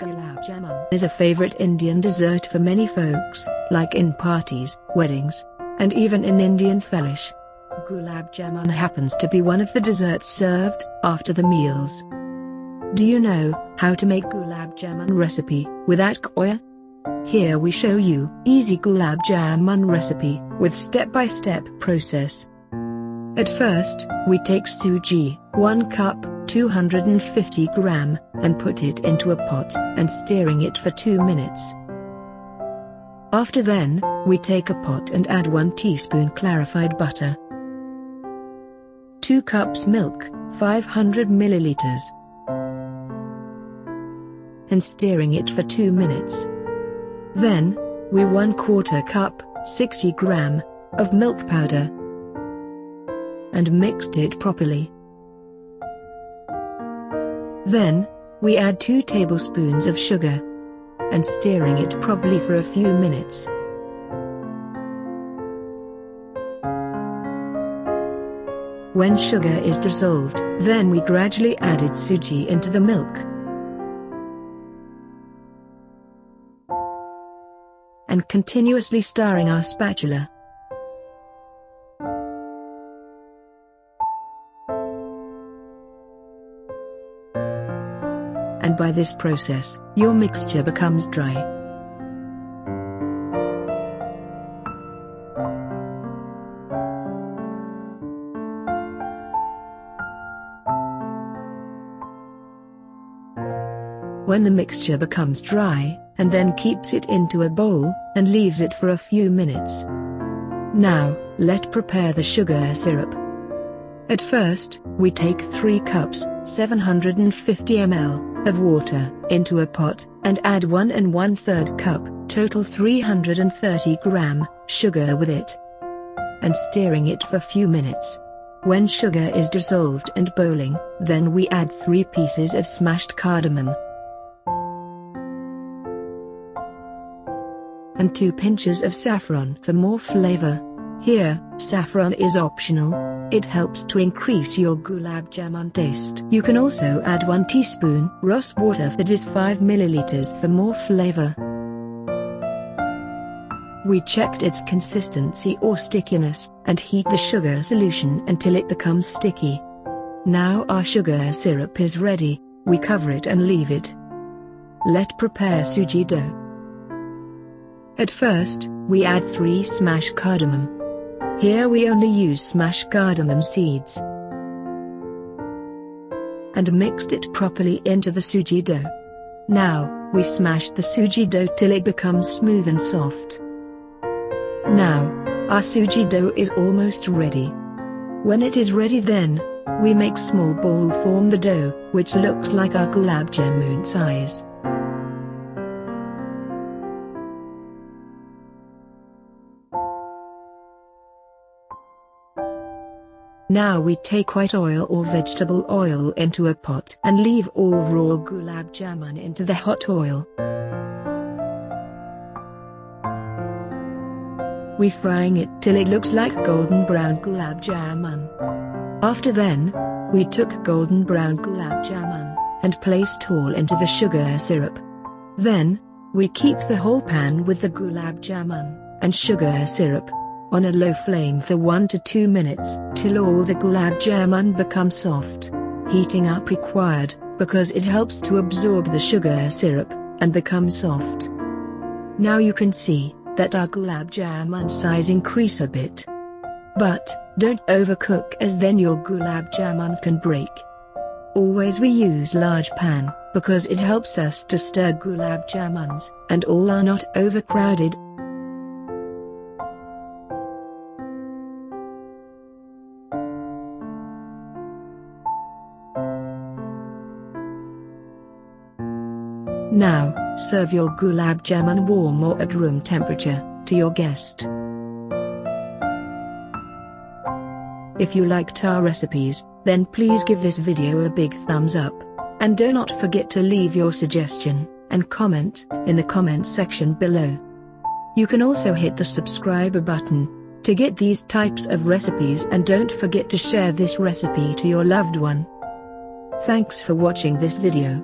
Gulab Jamun is a favorite Indian dessert for many folks, like in parties, weddings, and even in Indian thaalish. Gulab Jamun happens to be one of the desserts served after the meals. Do you know how to make Gulab Jamun recipe without Khoya? Here we show you easy Gulab Jamun recipe with step-by-step process. At first, we take Suji, 1 cup, 250 gram, and put it into a pot and stirring it for 2 minutes. After then, we take a pot and add 1 teaspoon clarified butter, 2 cups milk, 500 milliliters, and stirring it for 2 minutes. Then, we 1/4 cup, 60 gram, of milk powder, and mixed it properly. Then, we add 2 tablespoons of sugar, and stirring it properly for a few minutes. When sugar is dissolved, then we gradually added Suji into the milk, and continuously stirring our spatula. And by this process, your mixture becomes dry. When the mixture becomes dry, and then keeps it into a bowl, and leaves it for a few minutes. Now, let's prepare the sugar syrup. At first, we take 3 cups, 750 ml, of water, into a pot, and add 1 1/3 cup, total 330 gram, sugar with it, and stirring it for few minutes. When sugar is dissolved and boiling, then we add 3 pieces of smashed cardamom, and 2 pinches of saffron for more flavor. Here, saffron is optional. It helps to increase your Gulab Jamun taste. You can also add 1 teaspoon rose water, that is 5 milliliters, for more flavor. We checked its consistency or stickiness, and heat the sugar solution until it becomes sticky. Now our sugar syrup is ready. We cover it and leave it. Let's prepare Suji dough. At first, we add 3 smashed cardamom. Here we only use smashed cardamom seeds, and mixed it properly into the Suji dough. Now, we smash the Suji dough till it becomes smooth and soft. Now, our Suji dough is almost ready. When it is ready, then, we make small ball form the dough, which looks like our Gulab Jamun size. Now we take white oil or vegetable oil into a pot and leave all raw Gulab Jamun into the hot oil. We frying it till it looks like golden brown Gulab Jamun. After then, we took golden brown Gulab Jamun and placed all into the sugar syrup. Then, we keep the whole pan with the Gulab Jamun and sugar syrup on a low flame for 1 to 2 minutes, till all the Gulab Jamun become soft. Heating up required, because it helps to absorb the sugar syrup, and become soft. Now you can see that our Gulab Jamun size increase a bit. But, don't overcook, as then your Gulab Jamun can break. Always we use large pan, because it helps us to stir Gulab Jamuns, and all are not overcrowded. Now, serve your Gulab Jamun warm or at room temperature, to your guest. If you liked our recipes, then please give this video a big thumbs up. And do not forget to leave your suggestion, and comment, in the comments section below. You can also hit the subscribe button, to get these types of recipes, and don't forget to share this recipe to your loved one. Thanks for watching this video.